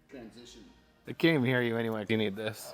transition. They can't even hear you anyway if you need this.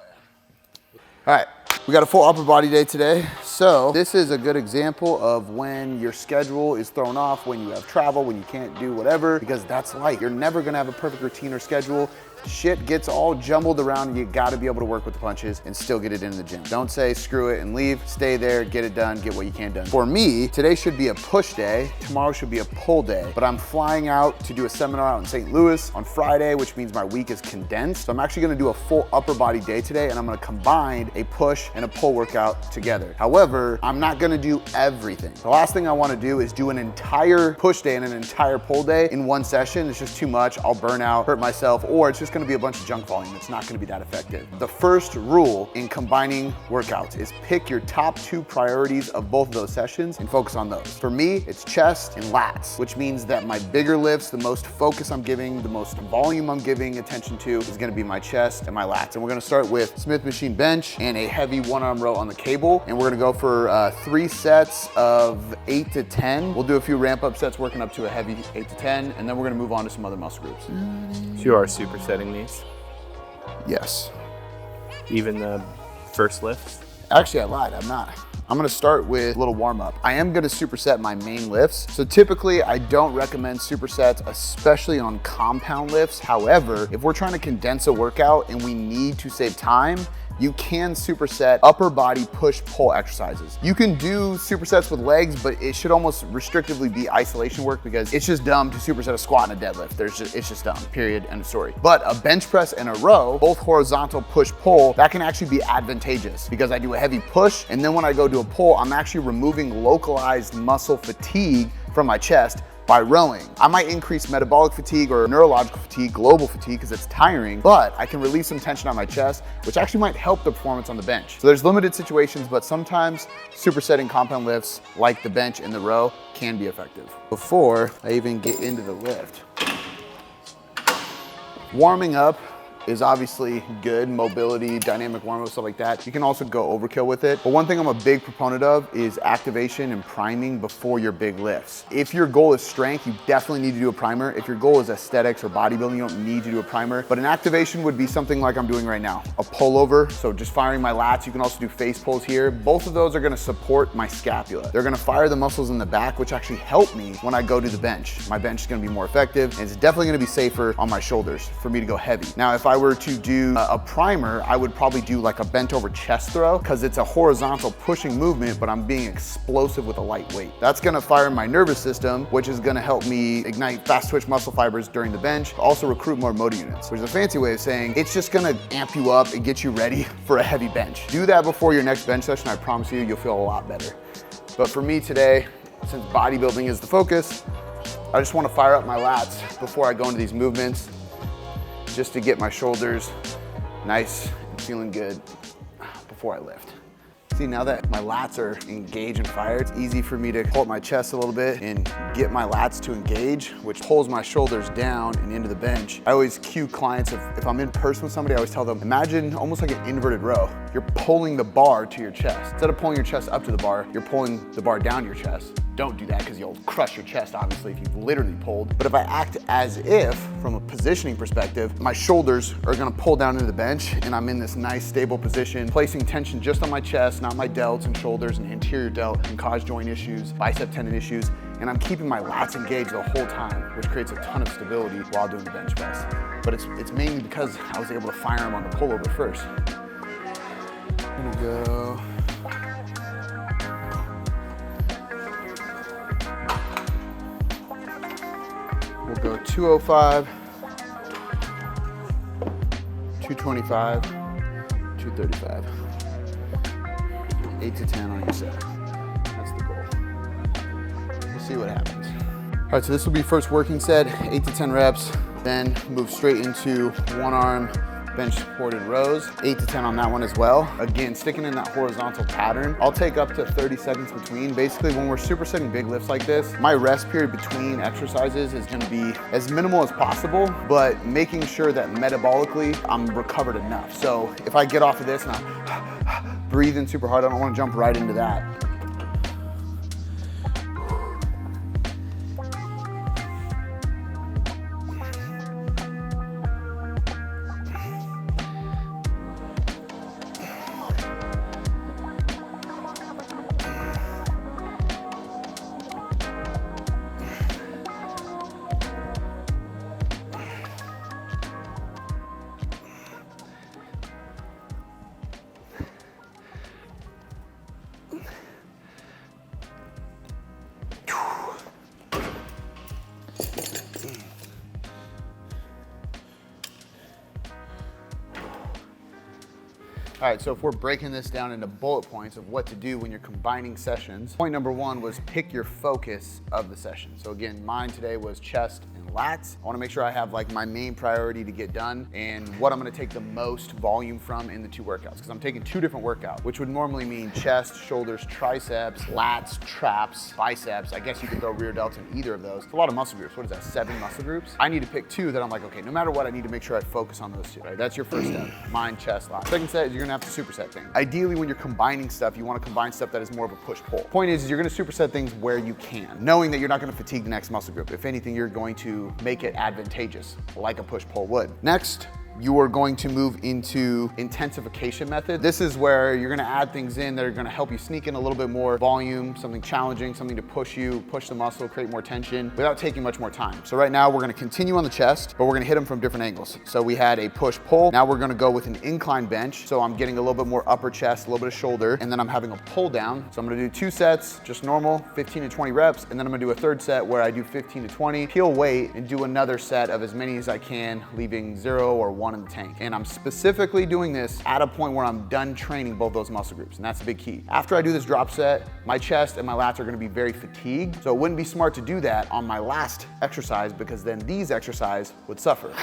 All right, we got a full upper body day today. So this is a good example of when your schedule is thrown off, when you have travel, when you can't do whatever, because that's life. You're never gonna have a perfect routine or schedule. Shit gets all jumbled around and you gotta be able to work with the punches and still get it in the gym. Don't say screw it and leave, stay there, get it done, get what you can done. For me, today should be a push day, tomorrow should be a pull day, but I'm flying out to do a seminar out in St. Louis on Friday, which means my week is condensed. So I'm actually gonna do a full upper body day today and I'm gonna combine a push and a pull workout together. However, I'm not gonna do everything. The last thing I wanna do is do an entire push day and an entire pull day in one session. It's just too much, I'll burn out, hurt myself, or it's just gonna be a bunch of junk volume. It's not gonna be that effective. The first rule in combining workouts is pick your top 2 priorities of both of those sessions and focus on those. For me, it's chest and lats, which means that my bigger lifts, the most focus I'm giving, the most volume I'm giving attention to is gonna be my chest and my lats. And we're gonna start with Smith machine bench and a heavy 1-arm row on the cable. And we're gonna go for 3 sets of 8 to 10. We'll do a few ramp up sets working up to a heavy 8 to 10, and then we're gonna move on to some other muscle groups. So you are supersetting these? Yes. Even the first lifts? Actually, I lied, I'm not. I'm gonna start with a little warm up. I am gonna superset my main lifts. So typically I don't recommend supersets, especially on compound lifts. However, if we're trying to condense a workout and we need to save time, you can superset upper body push-pull exercises. You can do supersets with legs, but it should almost restrictively be isolation work because it's just dumb to superset a squat and a deadlift. It's just dumb, period, end of story. But a bench press and a row, both horizontal push-pull, that can actually be advantageous because I do a heavy push, and then when I go to a pull, I'm actually removing localized muscle fatigue from my chest by rowing. I might increase metabolic fatigue or neurological fatigue, global fatigue, because it's tiring, but I can release some tension on my chest, which actually might help the performance on the bench. So there's limited situations, but sometimes supersetting compound lifts like the bench and the row can be effective. Before I even get into the lift, warming up is obviously good, mobility, dynamic warm-up, stuff like that. You can also go overkill with it. But one thing I'm a big proponent of is activation and priming before your big lifts. If your goal is strength, you definitely need to do a primer. If your goal is aesthetics or bodybuilding, you don't need to do a primer. But an activation would be something like I'm doing right now. A pullover, so just firing my lats. You can also do face pulls here. Both of those are gonna support my scapula. They're gonna fire the muscles in the back, which actually help me when I go to the bench. My bench is gonna be more effective, and it's definitely gonna be safer on my shoulders for me to go heavy. Now, if I were to do a primer, I would probably do like a bent over chest throw because it's a horizontal pushing movement, but I'm being explosive with a light weight. That's gonna fire my nervous system, which is gonna help me ignite fast twitch muscle fibers during the bench, also recruit more motor units, which is a fancy way of saying it's just gonna amp you up and get you ready for a heavy bench. Do that before your next bench session. I promise you, you'll feel a lot better. But for me today, since bodybuilding is the focus, I just wanna fire up my lats before I go into these movements, just to get my shoulders nice and feeling good before I lift. See, now that my lats are engaged and fired, it's easy for me to pull up my chest a little bit and get my lats to engage, which pulls my shoulders down and into the bench. I always cue clients, if I'm in person with somebody, I always tell them, imagine almost like an inverted row. You're pulling the bar to your chest. Instead of pulling your chest up to the bar, you're pulling the bar down your chest. Don't do that because you'll crush your chest, obviously, if you've literally pulled. But if I act as if, from a positioning perspective, my shoulders are gonna pull down into the bench and I'm in this nice, stable position, placing tension just on my chest, not my delts and shoulders and anterior delt can cause joint issues, bicep tendon issues, and I'm keeping my lats engaged the whole time, which creates a ton of stability while doing the bench press. But it's mainly because I was able to fire them on the pullover first. I'm gonna go. We'll go 205, 225, 235. 8 to 10 on your set. That's the goal. We'll see what happens. All right, so this will be first working set, 8 to 10 reps, then move straight into 1-arm bench supported rows, 8 to 10 on that one as well. Again, sticking in that horizontal pattern. I'll take up to 30 seconds between. Basically, when we're supersetting big lifts like this, my rest period between exercises is gonna be as minimal as possible, but making sure that metabolically I'm recovered enough. So if I get off of this and I'm breathing super hard, I don't wanna jump right into that. All right, so if we're breaking this down into bullet points of what to do when you're combining sessions, point number one was pick your focus of the session. So again, mine today was chest and lats. I wanna make sure I have like my main priority to get done and what I'm gonna take the most volume from in the two workouts, because I'm taking two different workouts, which would normally mean chest, shoulders, triceps, lats, traps, biceps. I guess you could throw rear delts in either of those. It's a lot of muscle groups. What is that, 7 muscle groups? I need to pick two that I'm like, okay, no matter what, I need to make sure I focus on those two, right? That's your first step, mind, chest, lats. Second set is you're gonna have to superset things. Ideally, when you're combining stuff, you wanna combine stuff that is more of a push-pull. Point is you're gonna superset things where you can, knowing that you're not gonna fatigue the next muscle group. If anything, you're going to make it advantageous, like a push-pull would. Next, you are going to move into intensification method. This is where you're gonna add things in that are gonna help you sneak in a little bit more volume, something challenging, something to push you, push the muscle, create more tension without taking much more time. So right now we're gonna continue on the chest, but we're gonna hit them from different angles. So we had a push-pull. Now we're gonna go with an incline bench. So I'm getting a little bit more upper chest, a little bit of shoulder, and then I'm having a pull down. So I'm gonna do 2 sets, just normal, 15 to 20 reps, and then I'm gonna do a third set where I do 15 to 20, peel weight, and do another set of as many as I can, leaving 0 or 1 in the tank. And I'm specifically doing this at a point where I'm done training both those muscle groups, and that's a big key. After I do this drop set, my chest and my lats are gonna be very fatigued, so it wouldn't be smart to do that on my last exercise because then these exercises would suffer.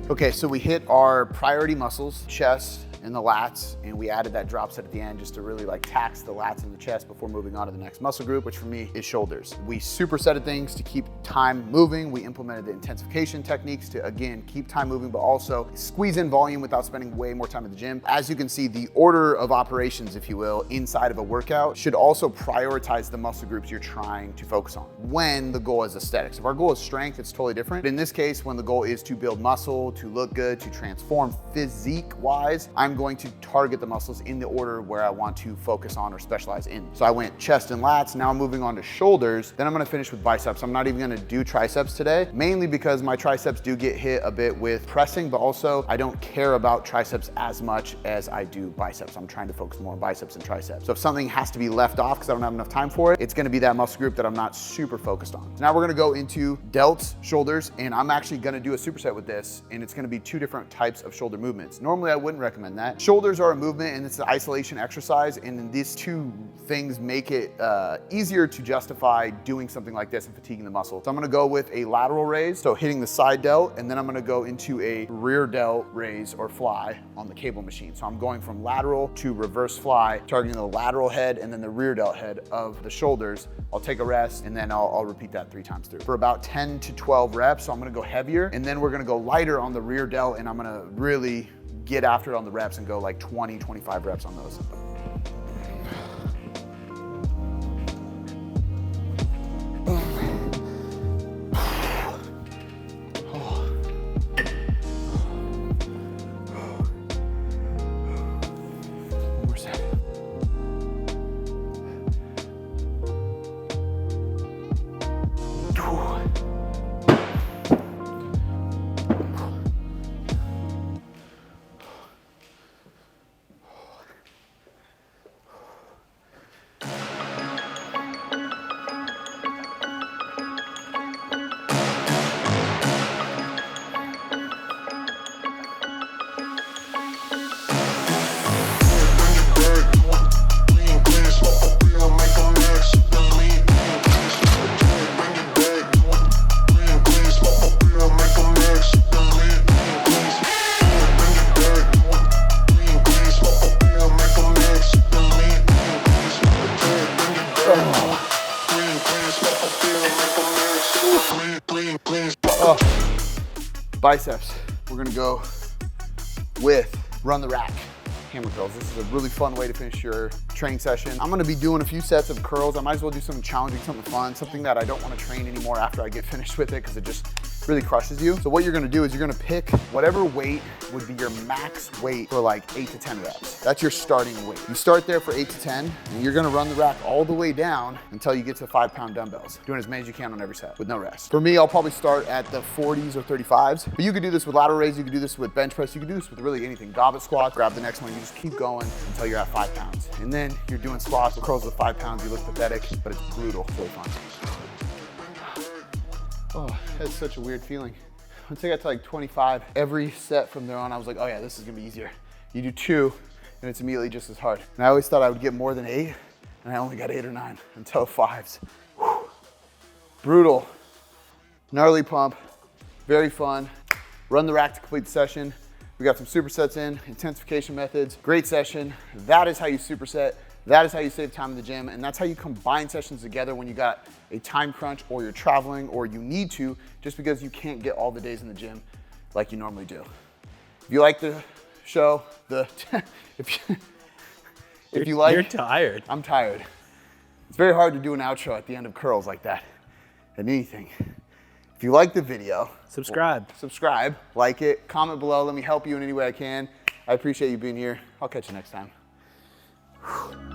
Okay, so we hit our priority muscles, chest and the lats, and we added that drop set at the end just to really like tax the lats and the chest before moving on to the next muscle group, which for me is shoulders. We supersetted things to keep time moving. We implemented the intensification techniques to, again, keep time moving, but also squeeze in volume without spending way more time at the gym. As you can see, the order of operations, if you will, inside of a workout should also prioritize the muscle groups you're trying to focus on when the goal is aesthetics. If our goal is strength, it's totally different. But in this case, when the goal is to build muscle, to look good, to transform physique-wise, I'm going to target the muscles in the order where I want to focus on or specialize in. So I went chest and lats, now I'm moving on to shoulders, then I'm gonna finish with biceps. I'm not even gonna do triceps today, mainly because my triceps do get hit a bit with pressing, but also I don't care about triceps as much as I do biceps. I'm trying to focus more on biceps and triceps. So if something has to be left off because I don't have enough time for it, it's gonna be that muscle group that I'm not super focused on. Now we're gonna go into delts, shoulders, and I'm actually gonna do a superset with this, and it's gonna be 2 different types of shoulder movements. Normally I wouldn't recommend that. Shoulders are a movement and it's an isolation exercise, and these 2 things make it easier to justify doing something like this and fatiguing the muscle. So I'm gonna go with a lateral raise, so hitting the side delt, and then I'm gonna go into a rear delt raise or fly on the cable machine. So I'm going from lateral to reverse fly, targeting the lateral head and then the rear delt head of the shoulders. I'll take a rest and then I'll repeat that 3 times through for about 10 to 12 reps. So I'm gonna go heavier, and then we're gonna go lighter on the rear delt, and I'm gonna really get after it on the reps and go like 20, 25 reps on those. Biceps, we're gonna go with run the rack. hammer curls. This is a really fun way to finish your training session. I'm gonna be doing a few sets of curls. I might as well do something challenging, something fun, something that I don't wanna train anymore after I get finished with it because it just really crushes you. So what you're gonna do is you're gonna pick whatever weight would be your max weight for like 8 to 10 reps. That's your starting weight. You start there for 8 to 10, and you're gonna run the rack all the way down until you get to 5-pound dumbbells, doing as many as you can on every set with no rest. For me, I'll probably start at the 40s or 35s, but you could do this with lateral raise, you could do this with bench press, you could do this with really anything. Goblet squats, grab the next one, you just keep going until you're at 5 pounds. And then you're doing squats with curls with 5 pounds, you look pathetic, but it's brutal, it's really fun. Oh, that's such a weird feeling. Once I got to like 25, every set from there on, I was like, oh yeah, this is gonna be easier. You do 2, and it's immediately just as hard. And I always thought I would get more than 8, and I only got 8 or 9 until 5s. Whew. Brutal, gnarly pump, very fun. Run the rack to complete the session. We got some supersets in, intensification methods, great session. That is how you superset. That is how you save time in the gym, and that's how you combine sessions together when you got a time crunch or you're traveling or you need to, just because you can't get all the days in the gym like you normally do. If you like the show, if you like, you're tired. I'm tired. It's very hard to do an outro at the end of curls like that and anything. If you like the video, Subscribe. Subscribe, like it, comment below. Let me help you in any way I can. I appreciate you being here. I'll catch you next time. Whew.